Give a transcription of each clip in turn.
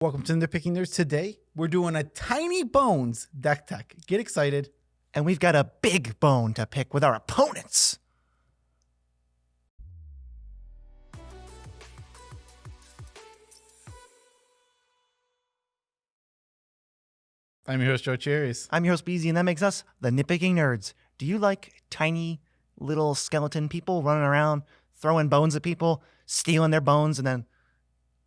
Welcome to Nitpicking Nerds. Today, we're doing a Tinybones deck tech. Get excited. And we've got a big bone to pick with our opponents. I'm your host, Joe Cherries. I'm your host, Beezy, and that makes us the Nitpicking Nerds. Do you like tiny little skeleton people running around, throwing bones at people, stealing their bones, and then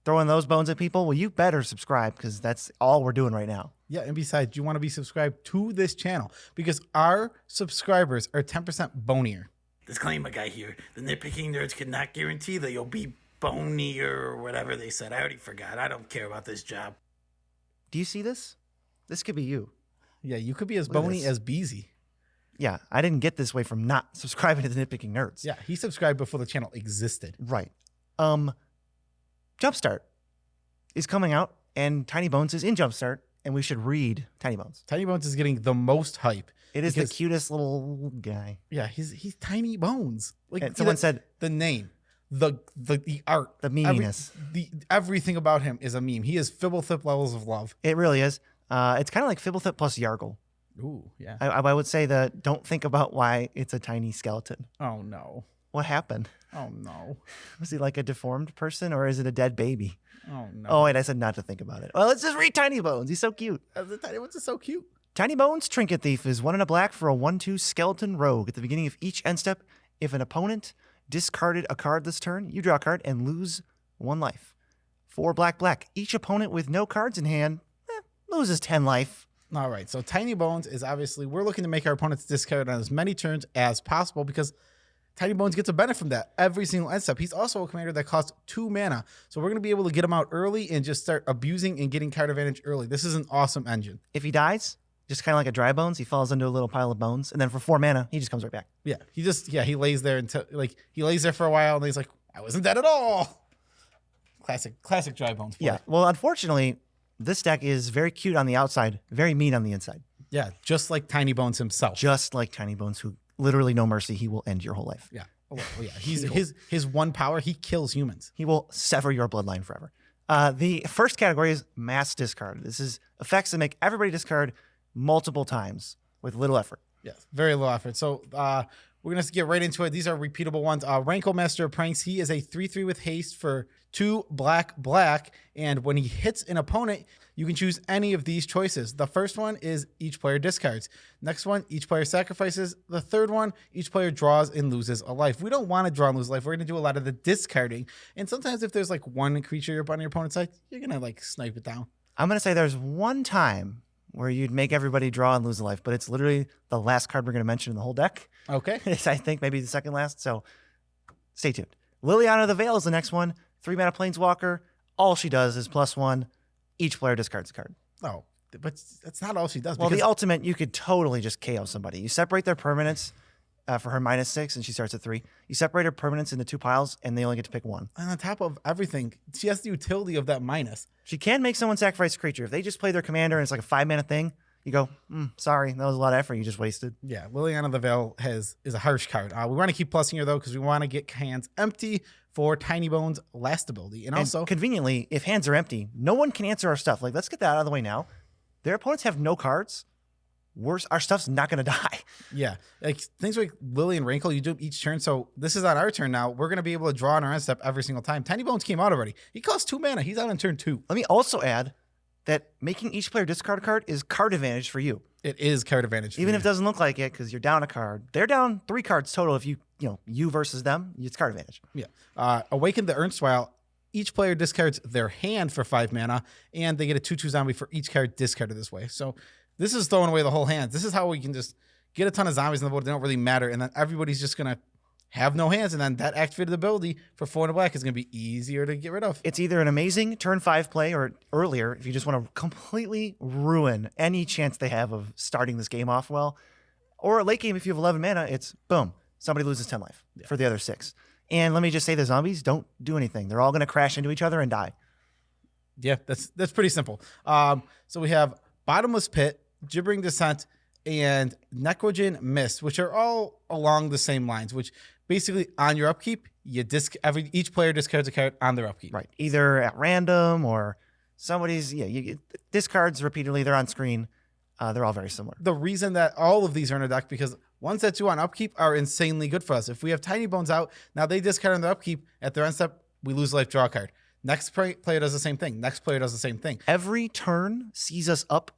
throwing those bones at people? Well, you better subscribe because that's all we're doing right now. Yeah, and besides, you want to be subscribed to this channel because our subscribers are 10% bonier. Disclaimer guy here. The Nitpicking Nerds cannot guarantee that you'll be bonier or whatever they said. I already forgot. I don't care about this job. Do you see this? This could be you. Yeah, you could be as Look at bony this. as Beezy. Yeah, I didn't get this way from not subscribing to the Nitpicking Nerds. Yeah, he subscribed before the channel existed. Right. Jumpstart is coming out, and Tinybones is in Jumpstart, and we should read Tinybones. Tinybones is getting the most hype. It is because- the cutest little guy. Yeah, he's Tinybones. Like And someone said the name, the art, the meme-iest. everything about him is a meme. He is Fibblethip levels of love. It really is. It's kind of like Fibblethip plus Yargle. Ooh, yeah. I would say that don't think about why it's a tiny skeleton. Oh no. What happened? Oh no. Was he like a deformed person, or is it a dead baby? Oh no. Oh, wait, I said not to think about it. Well, let's just read Tinybones. He's so cute. The Tinybones is so cute. Tinybones Trinket Thief is 1 and a black for a 1/2 skeleton rogue. At the beginning of each end step, if an opponent discarded a card this turn, you draw a card and lose 1 life. 4 black. Each opponent with no cards in hand loses 10 life. All right. So Tinybones is obviously, we're looking to make our opponents discard on as many turns as possible because Tinybones gets a benefit from that every single end step. He's also a commander that costs 2 mana. So we're going to be able to get him out early and just start abusing and getting card advantage early. This is an awesome engine. If he dies, just kind of like a dry bones, he falls into a little pile of bones, and then for 4 mana, he just comes right back. Yeah. He lays there until he lays there for a while and he's like, I wasn't dead at all. Classic dry bones. Play. Yeah. Well, unfortunately, this deck is very cute on the outside, very mean on the inside. Yeah. Just like Tinybones himself. Just like Tinybones, who literally no mercy, he will end your whole life. Yeah. Oh, yeah. His one power, he kills humans. He will sever your bloodline forever. The first category is mass discard. This is effects that make everybody discard multiple times with little effort. Yes, very low effort. So we're going to get right into it. These are repeatable ones. Rankle Master of Pranks. He is a 3/3 with haste for 2 black. And when he hits an opponent, you can choose any of these choices. The first one is each player discards. Next one, each player sacrifices. The third one, each player draws and loses a life. We don't want to draw and lose life. We're going to do a lot of the discarding. And sometimes if there's like one creature up on your opponent's side, you're going to like snipe it down. I'm going to say there's one time where you'd make everybody draw and lose a life, but it's literally the last card we're going to mention in the whole deck. Okay. It's, I think, maybe the second last. So stay tuned. Liliana the Veil is the next one. 3 mana Planeswalker. All she does is +1. Each player discards a card. Oh, but that's not all she does. Well, because the ultimate, you could totally just KO somebody. You separate their permanents for her -6, and she starts at 3. You separate her permanents into 2 piles, and they only get to pick 1. and on top of everything, she has the utility of that minus. She can make someone sacrifice a creature. If they just play their commander and it's like a 5-mana thing, you go, sorry, that was a lot of effort you just wasted. Yeah, Liliana the Veil is a harsh card. We want to keep plussing her though because we want to get hands empty for Tinybones' last ability. And also, conveniently, if hands are empty, no one can answer our stuff. Like, let's get that out of the way now. Their opponents have no cards. Our stuff's not going to die. yeah, like things like Lily and Rankle, you do each turn. So this is on our turn now. We're going to be able to draw on our end step every single time. Tinybones came out already. He costs 2 mana. He's out on turn 2. Let me also add that making each player discard a card is card advantage for you. It is card advantage. Even if it doesn't look like it, because you're down a card. They're down 3 cards total. If you versus them, it's card advantage. Yeah. Awaken the Erstwhile. Each player discards their hand for 5 mana, and they get a 2/2 zombie for each card discarded this way. So this is throwing away the whole hand. This is how we can just get a ton of zombies on the board. They don't really matter, and then everybody's just going to have no hands, and then that activated ability for 4 and a black is going to be easier to get rid of. It's either an amazing turn 5 play or earlier if you just want to completely ruin any chance they have of starting this game off well. Or a late game, if you have 11 mana, it's boom, somebody loses 10 life for the other 6. And let me just say the zombies don't do anything. They're all going to crash into each other and die. Yeah, that's pretty simple. So we have Bottomless Pit, Gibbering Descent, and Necrogen Mist, which are all along the same lines, which basically on your upkeep, each player discards a card on their upkeep. Right. Either at random or Somebody's, you discards repeatedly. They're on screen. They're all very similar. The reason that all of these are in a deck, because ones that do on upkeep are insanely good for us. If we have Tinybones out, now they discard on their upkeep. At their end step, we lose life, draw a card. Next player does the same thing. Next player does the same thing. Every turn sees us up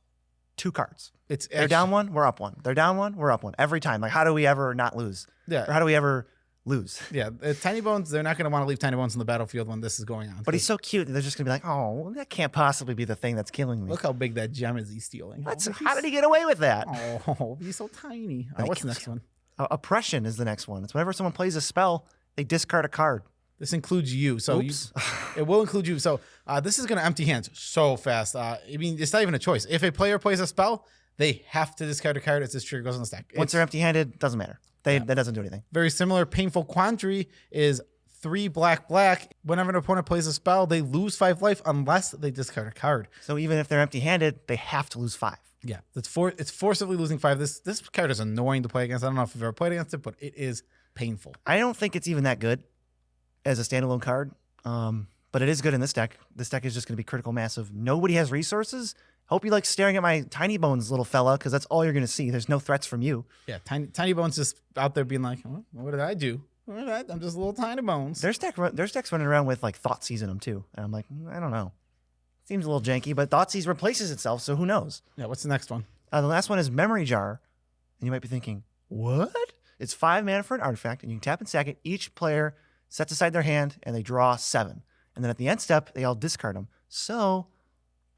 2 cards. They're They're down 1, we're up 1. They're down 1, we're up 1. Every time. Like, how do we ever not lose? Yeah. Or how do we ever lose? Yeah, Tinybones, they're not going to want to leave Tinybones on the battlefield when this is going on. But he's so cute. They're just going to be like, oh, that can't possibly be the thing that's killing me. Look how big that gem is he's stealing. How did he get away with that? Oh, he's so tiny. What's the next one? Oppression is the next one. It's whenever someone plays a spell, they discard a card. This includes you. So Oops. it will include you. So this is going to empty hands so fast. I mean, it's not even a choice. If a player plays a spell, they have to discard a card as this trigger goes on the stack. Once they're empty-handed, doesn't matter. That doesn't do anything. Very similar. Painful Quandary is 3 black. Whenever an opponent plays a spell, they lose 5 life unless they discard a card. So even if they're empty-handed, they have to lose 5. Yeah, it's forcibly losing 5. This card is annoying to play against. I don't know if you've ever played against it, but it is painful. I don't think it's even that good as a standalone card, but it is good in this deck. This deck is just going to be critical massive. Nobody has resources. Hope you like staring at my Tinybones, little fella, because that's all you're going to see. There's no threats from you. Yeah, Tinybones just out there being like, oh, what did I do? I'm just little Tinybones. There's decks running around with like Thoughtseize in them too, and I'm like, I don't know. Seems a little janky, but Thoughtseize replaces itself, so who knows? Yeah, what's the next one? The last one is Memory Jar, and you might be thinking, what? It's 5 mana for an artifact, and you can tap and sack it. Each player sets aside their hand, and they draw 7. And then at the end step, they all discard them. So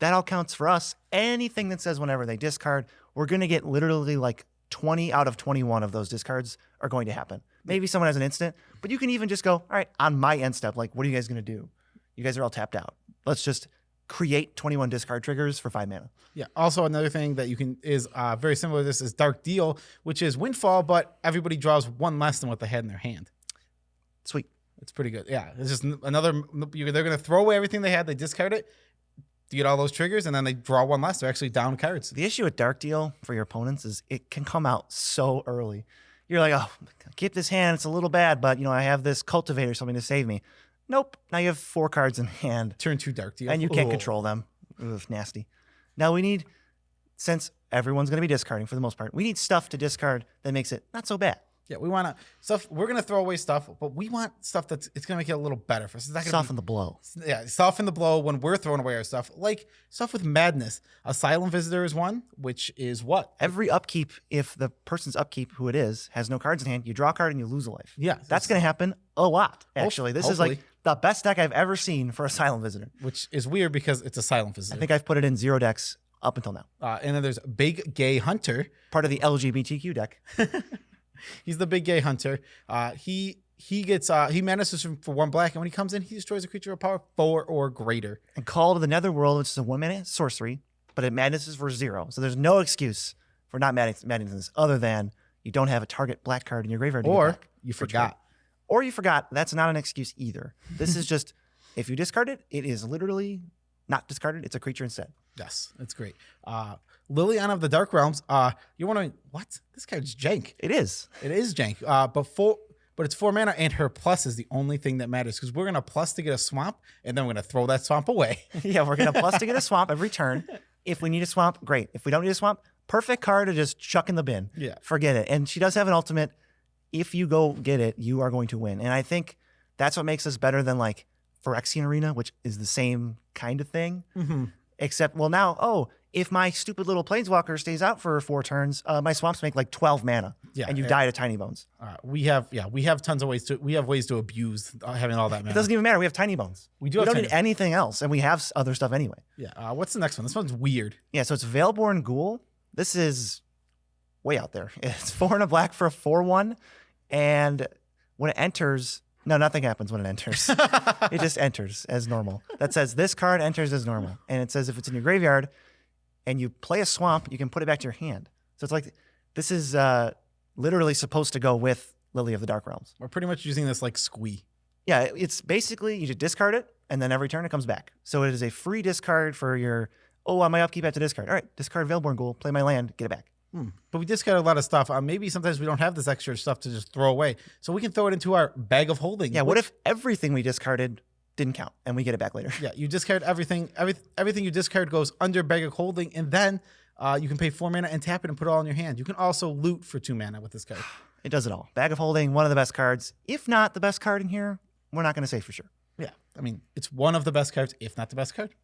that all counts for us. Anything that says whenever they discard, we're going to get literally like 20 out of 21 of those discards are going to happen. Maybe someone has an instant, but you can even just go, all right, on my end step, like, what are you guys going to do? You guys are all tapped out. Let's just create 21 discard triggers for 5 mana. Yeah. Also, another thing that you can is very similar to this is Dark Deal, which is Windfall, but everybody draws 1 less than what they had in their hand. Sweet. It's pretty good. Yeah. It's just another. They're going to throw away everything they had. They discard it. You get all those triggers, and then they draw 1 less. They're actually down cards. The issue with Dark Deal for your opponents is it can come out so early. You're like, oh, keep this hand. It's a little bad, but I have this Cultivator, something to save me. Nope. Now you have 4 cards in hand. Turn 2 Dark Deal. And you can't control them. Ugh, nasty. Now we need, since everyone's going to be discarding for the most part, we need stuff to discard that makes it not so bad. Yeah, we want stuff. We're gonna throw away stuff, but we want stuff it's gonna make it a little better for us. It's not gonna Soften the blow. Yeah, soften the blow when we're throwing away our stuff. Like stuff with madness. Asylum Visitor is one, which is what? Every upkeep, if the person's upkeep, who it is, has no cards in hand, you draw a card and you lose a life. Yeah, that's gonna happen a lot. Actually, this is like hopefully. the best deck I've ever seen for Asylum Visitor. Which is weird because it's Asylum Visitor. I think I've put it in 0 decks up until now. And then there's Big Gay Hunter, part of the LGBTQ deck. He's the Big Gay Hunter. He menaces for 1 black, and when he comes in, he destroys a creature of power 4 or greater. And Call to the Netherworld, which is a 1 mana sorcery, but it madnesses for 0. So there's no excuse for not madnessing this other than you don't have a target black card in your graveyard. Or you forgot. Or you forgot. That's not an excuse either. This is just, if you discard it, it is literally not discarded. It's a creature instead. Yes, it's great. Liliana of the Dark Realms. You're wondering, what? This card's jank. It is. It is jank. But it's 4 mana, and her plus is the only thing that matters because we're gonna plus to get a swamp, and then we're gonna throw that swamp away. Yeah, we're gonna plus to get a swamp every turn. If we need a swamp, great. If we don't need a swamp, perfect card to just chuck in the bin. Yeah, forget it. And she does have an ultimate. If you go get it, you are going to win. And I think that's what makes us better than like Phyrexian Arena, which is the same kind of thing. Mm-hmm. Except, well, now, if my stupid little Planeswalker stays out for 4 turns, my swamps make like 12 mana. Yeah, and you die to Tinybones. We have tons of ways to abuse having all that mana. It doesn't even matter. We have Tinybones. We don't need anything else, and we have other stuff anyway. Yeah. What's the next one? This one's weird. Yeah. So it's Veilborn Ghoul. This is way out there. It's 4 and a black for a 4/1, and when it enters. No, nothing happens when it enters. It just enters as normal. That says this card enters as normal. And it says if it's in your graveyard and you play a swamp, you can put it back to your hand. So it's like, this is literally supposed to go with Lily of the Dark Realms. We're pretty much using this like squee. Yeah, it's basically, you just discard it, and then every turn it comes back. So it is a free discard for your, on my upkeep I have to discard. All right, discard Veilborn Ghoul, play my land, get it back. But we discard a lot of stuff. Maybe sometimes we don't have this extra stuff to just throw away. So we can throw it into our bag of holding. Yeah, what if everything we discarded didn't count, and we get it back later. Yeah, you discard everything. Everything you discard goes under Bag of Holding, and then you can pay 4 mana and tap it and put it all in your hand. You can also loot for 2 mana with this card. It does it all. Bag of Holding, one of the best cards. If not the best card in here, we're not going to say for sure. Yeah, I mean, it's one of the best cards, if not the best card.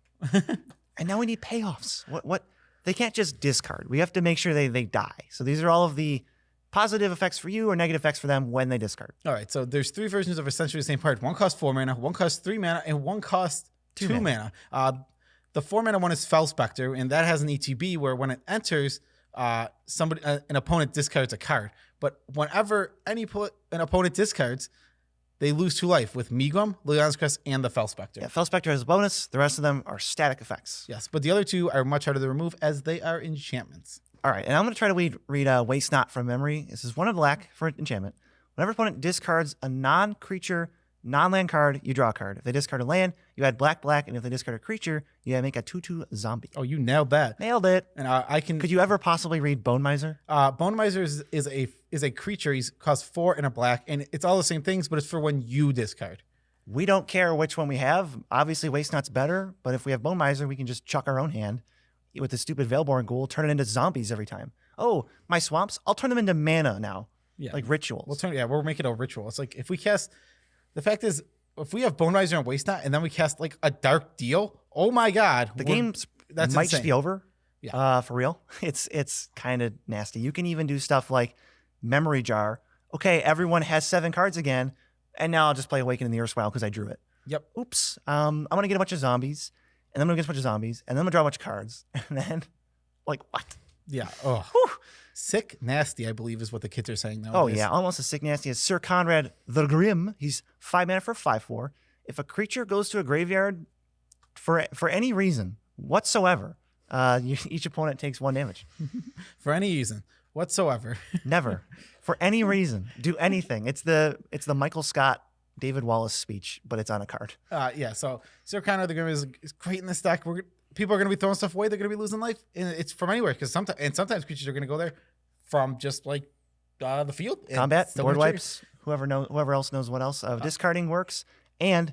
And now we need payoffs. What? They can't just discard. We have to make sure they die. So these are all of the positive effects for you or negative effects for them when they discard. All right, so there's 3 versions of essentially the same card. One costs 4 mana, one costs 3 mana, and one costs 2 mana. The 4 mana one is Fell Spectre, and that has an ETB where when it enters, an opponent discards a card. But whenever an opponent discards, they lose 2 life with Megrim, Liliana's Crest, and the Fell Spectre. Yeah, Fell Spectre has a bonus. The rest of them are static effects. Yes, but the other 2 are much harder to remove as they are enchantments. All right, and I'm going to try to read Waste Not from memory. This is 1 of black for enchantment. Whenever opponent discards a non-creature, non-land card, you draw a card. If they discard a land, you add black, and if they discard a creature, you make a 2/2 zombie. Oh, you nailed that. Nailed it. And I can. Could you ever possibly read Bone Miser? Bone Miser is a creature. He's costs 4 and a black, and it's all the same things, but it's for when you discard. We don't care which one we have. Obviously, Waste Not's better, but if we have Bone Miser, we can just chuck our own hand with the stupid Veilborn Ghoul, turn it into zombies every time. Oh, my swamps, I'll turn them into mana now. Yeah. Like rituals. We're making a ritual. It's like if we cast, the fact is, if we have Bone Miser and Waste Not, and then we cast like a Dark Deal, oh my God. The game might insane. just be over. Yeah. For real. It's kind of nasty. You can even do stuff like Memory Jar. Okay, everyone has 7 cards again, and now I'll just play Awaken in the Erstwhile because I drew it. Yep. Oops. I'm going to get a bunch of zombies, and then I'm going to get a bunch of zombies, and then I'm going to draw a bunch of cards, and then, like, what? Yeah. Oh. Whew. Sick, nasty, I believe is what the kids are saying now. Oh, yeah. Almost as sick nasty as Sir Conrad the Grim. He's 5 mana for 5/4. If a creature goes to a graveyard for any reason whatsoever, each opponent takes 1 damage. For any reason whatsoever. Never. For any reason. Do anything. It's the Michael Scott, David Wallace speech, but it's on a card. Yeah. So Sir Conrad the Grim is great in this deck. People are going to be throwing stuff away. They're going to be losing life. And it's from anywhere because sometimes creatures are going to go there from just like the field. Combat, board wipes, whoever else knows what else. Discarding works. And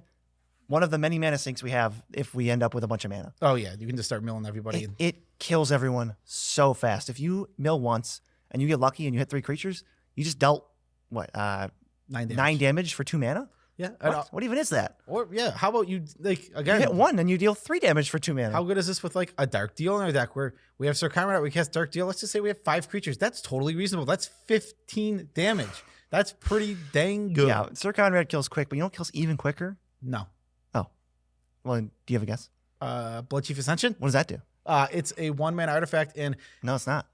one of the many mana sinks we have if we end up with a bunch of mana. Oh, yeah. You can just start milling everybody. It kills everyone so fast. If you mill once and you get lucky and you hit 3 creatures, you just dealt, 9 damage. 9 damage for 2 mana? Yeah. What even is that? Or, yeah. How about you, like, You again. hit 1 and you deal 3 damage for 2 mana. How good is this with like a Dark Deal in our deck where we have Sir Conrad, we cast Dark Deal. Let's just say we have 5 creatures. That's totally reasonable. That's 15 damage. That's pretty dang good. Yeah, Sir Conrad kills quick, but you know what kills even quicker? No. Oh. Well, do you have a guess? Blood Chief Ascension. What does that do? It's a 1 mana artifact, and No, it's not.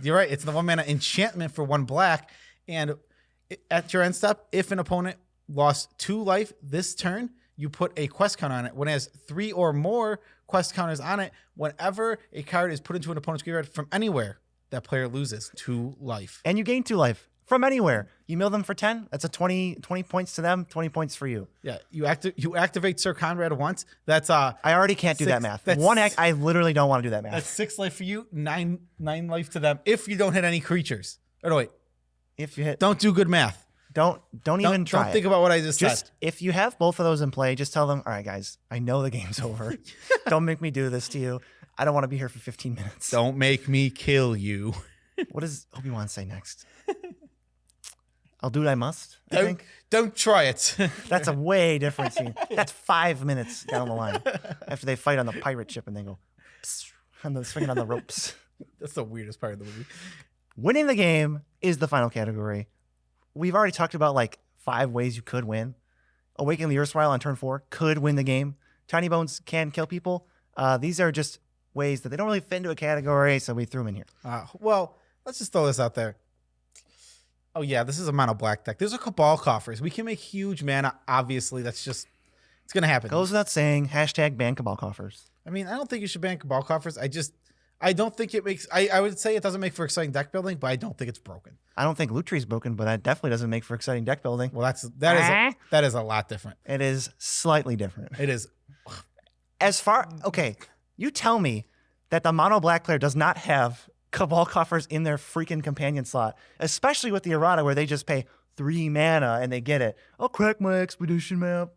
you're right. It's the 1 mana enchantment for 1 black. And at your end step, if an opponent lost 2 life this turn, you put a quest counter on it. When it has 3 or more quest counters on it, whenever a card is put into an opponent's graveyard from anywhere, that player loses 2 life. And you gain 2 life from anywhere. You mill them for 10. That's a 20 points to them, 20 points for you. Yeah, you activate Sir Conrad once. That's I already can't do that math. I literally don't want to do that math. That's 6 life for you, 9 life to them. If you don't hit any creatures. Oh no, wait. If you hit, Don't do good math. don't even try. Don't think about what I just said. If you have both of those in play, just tell them, all right, guys, I know the game's over. Don't make me do this to you. I don't want to be here for 15 minutes. Don't make me kill you. What does Obi-Wan say next? I'll do what I must, I think. Don't try it. That's a way different scene. That's 5 minutes down the line after they fight on the pirate ship and they go swinging on the ropes. That's the weirdest part of the movie. Winning the game is the final category. We've already talked about like 5 ways you could win. Awaken the Erstwhile on turn 4 could win the game. Tinybones can kill people. These are just ways that they don't really fit into a category, so we threw them in here. Well, let's just throw this out there. Oh yeah, this is a mono black deck. There's a Cabal Coffers. We can make huge mana. Obviously, it's gonna happen. Goes without saying, hashtag ban Cabal Coffers. I mean, I don't think you should ban Cabal Coffers. I don't think it makes. I would say it doesn't make for exciting deck building, but I don't think it's broken. I don't think Loot Tree's broken, but that definitely doesn't make for exciting deck building. Well, that is a lot different. It is slightly different. It is. Okay, you tell me that the mono black player does not have Cabal Coffers in their freaking companion slot, especially with the errata where they just pay 3 mana and they get it. I'll crack my expedition map.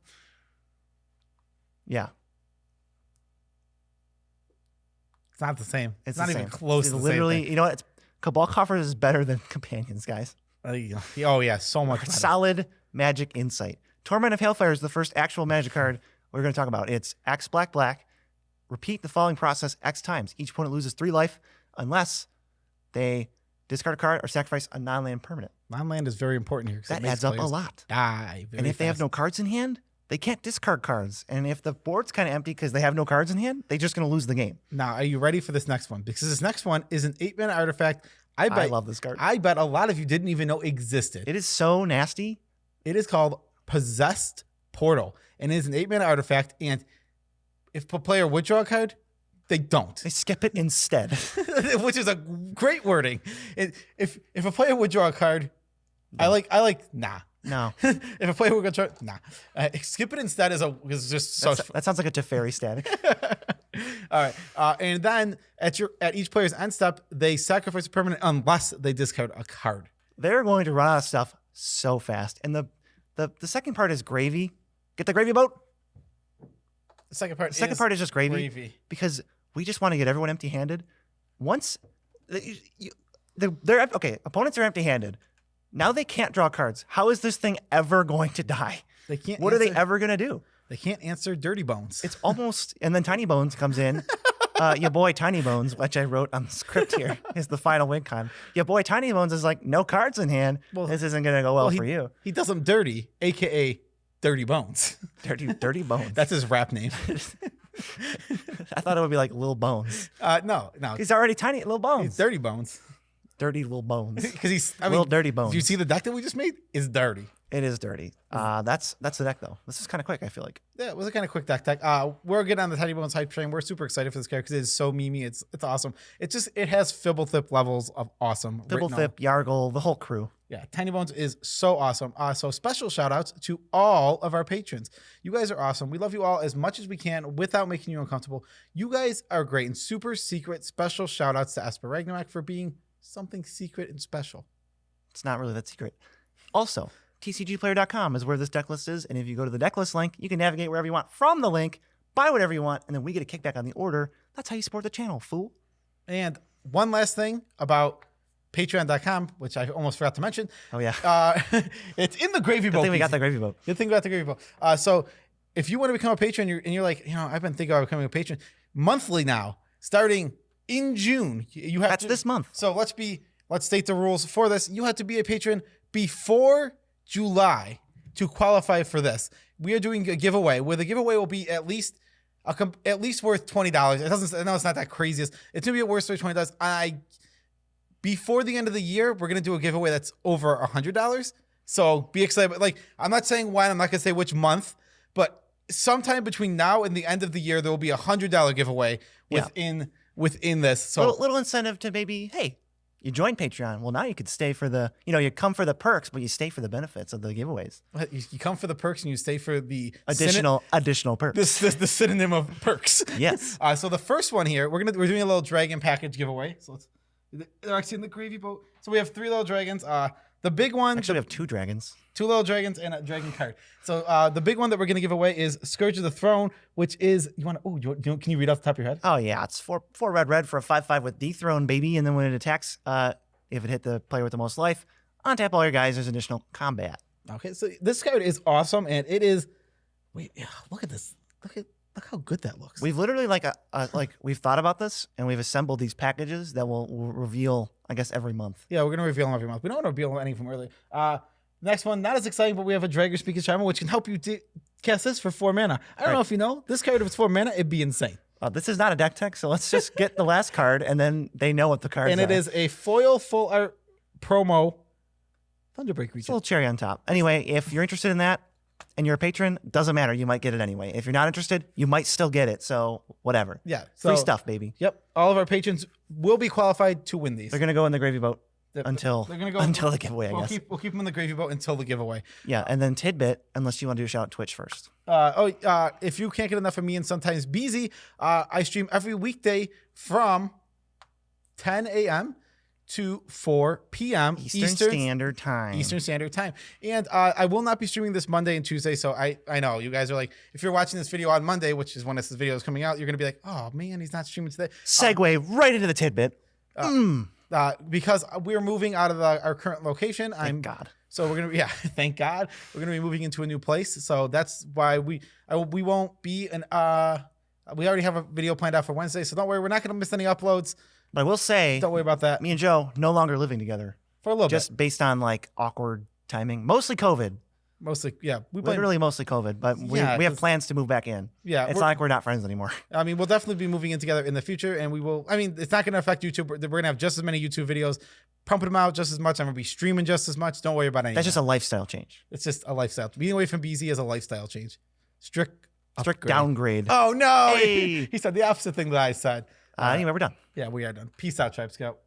Yeah. It's not the same. It's not the even same. close It's to the literally, same thing. you know what? Cabal Coffers is better than Companions, guys. Oh yeah, so much better. Solid Magic Insight. Torment of Hellfire is the first actual Magic card we're going to talk about. It's X black black. Repeat the following process X times. Each opponent loses 3 life unless they discard a card or sacrifice a non-land permanent. Non-land is very important here. That adds up a lot. Die And if they have no cards in hand, they can't discard cards. And if the board's kind of empty because they have no cards in hand, they're just going to lose the game. Now, are you ready for this next one? Because this next one is an 8-mana artifact. I love this card. I bet a lot of you didn't even know existed. It is so nasty. It is called Possessed Portal, and it is an 8-mana artifact. And if a player would draw a card, they don't, They skip it instead. which is a great wording. If a player would draw a card, I like nah. No. If a player would draw, nah. Skip it instead is just so. That sounds like a Teferi static. All right, and then at each player's end step, they sacrifice a permanent unless they discard a card. They're going to run out of stuff so fast. And the second part is gravy. Get the gravy boat. The second part. The second part is just gravy, gravy. because we just want to get everyone empty-handed. Once they're okay, opponents are empty-handed. Now they can't draw cards. How is this thing ever going to die? They can't. What are they ever going to do? They can't answer Dirty Bones. It's almost, and then Tinybones comes in. Your boy Tinybones, which I wrote on the script here, is the final win con. Your boy Tinybones is like, no cards in hand. Well, this isn't going to go well for you. He does them dirty, aka Dirty Bones. Dirty Bones. That's his rap name. I thought it would be like Lil Bones. No. He's already tiny, Lil Bones. He's Dirty Bones. Dirty Lil Bones. Because he's Little Dirty Bones. Do you see the deck that we just made? It's dirty. It is dirty. That's the deck though. This is kind of quick, I feel like. Yeah, it was a kind of quick deck. We're getting on the Tinybones hype train. We're super excited for this character because it is so memey. It's awesome. It has Fibblethip levels of awesome. Fibblethip, Yargle, the whole crew. Yeah, Tinybones is so awesome. So special shout outs to all of our patrons. You guys are awesome. We love you all as much as we can without making you uncomfortable. You guys are great. And super secret special shout outs to Esper Ragnarok for being something secret and special. It's not really that secret. Also, tcgplayer.com is where this deck list is. And if you go to the deck list link, you can navigate wherever you want from the link, buy whatever you want, and then we get a kickback on the order. That's how you support the channel, fool. And one last thing about patreon.com, which I almost forgot to mention. Oh, yeah. It's in the gravy boat. Good thing we got the gravy boat. Good thing we got the gravy boat. So if you want to become a patron, you're like, I've been thinking about becoming a patron monthly now, starting in June. You have That's this month. So let's state the rules for this. You have to be a patron before July to qualify for this. We are doing a giveaway where the giveaway will be at least worth $20. It doesn't. No, it's not that crazy. It's gonna be worth $20. Before the end of the year, we're gonna do a giveaway that's over $100. So be excited. But I'm not saying when. I'm not gonna say which month, but sometime between now and the end of the year, there will be $100 giveaway within this. So little incentive to maybe, hey, you join Patreon. Well, now you could stay for the, you come for the perks, but you stay for the benefits of the giveaways. You come for the perks and you stay for the additional perks. The synonym of perks. Yes. So the first one here, we're doing a little dragon package giveaway. So they're actually in the gravy boat. So we have 3 little dragons. The big one. Actually, we have 2 dragons. 2 little dragons and a dragon card. So the big one that we're going to give away is Scourge of the Throne, which is, can you read off the top of your head? Oh, yeah. It's 4 red for a 5/5 with Dethrone, baby. And then when it attacks, if it hit the player with the most life, untap all your guys, there's additional combat. Okay, so this card is awesome, and it is, look at this. Look how good that looks. We've literally we've thought about this, and we've assembled these packages that will reveal, I guess, every month. Yeah, we're going to reveal them every month. We don't want to reveal any from early. Next one, not as exciting, but we have a Dragger Speaker Charmer, which can help you cast this for 4 mana. I don't know if you know, this card, if it's 4 mana, it'd be insane. This is not a deck tech, so let's just get the last card, and then they know what the cards are. And it is a foil full art promo Thunderbreak Regent. It's a little cherry on top. Anyway, if you're interested in that, and you're a patron, doesn't matter. You might get it anyway. If you're not interested, you might still get it. So whatever. Yeah. Free stuff, baby. Yep. All of our patrons will be qualified to win these. They're going to go in the gravy boat until the giveaway, I guess. We'll keep them in the gravy boat until the giveaway. Yeah. And then Tidbit, unless you want to do a shout out Twitch first. If you can't get enough of me and sometimes Beezy, I stream every weekday from 10 a.m. to 4 p.m. Eastern Standard Time. Eastern Standard Time. And I will not be streaming this Monday and Tuesday. So I know you guys are like, if you're watching this video on Monday, which is when this video is coming out, you're going to be like, oh man, he's not streaming today. Segue right into the tidbit. Because we're moving out of our current location. Thank God. So we're gonna, thank God, we're gonna be moving into a new place. So that's why we won't be we already have a video planned out for Wednesday. So don't worry, we're not gonna miss any uploads. But I will say, Don't worry about that me and Joe no longer living together. for a little Just based on like awkward timing, mostly COVID. bit. Mostly, we blame. Literally mostly COVID, but we Yeah, have 'cause- plans to move back in. Yeah, It's we're- not like we're not friends anymore. I mean, we'll definitely be moving in together in the future, and we will. I mean, it's not gonna affect YouTube. We're gonna have just as many YouTube videos, pumping them out just as much. I'm gonna be streaming just as much. Don't worry about anything. That's just a lifestyle change. It's just a lifestyle. Being away from BZ is a lifestyle change. Strict upgrade. Downgrade. Oh no! Hey. He said the opposite thing that I said. Anyway, we're done. Yeah, we are done. Peace out, Tribe Scout.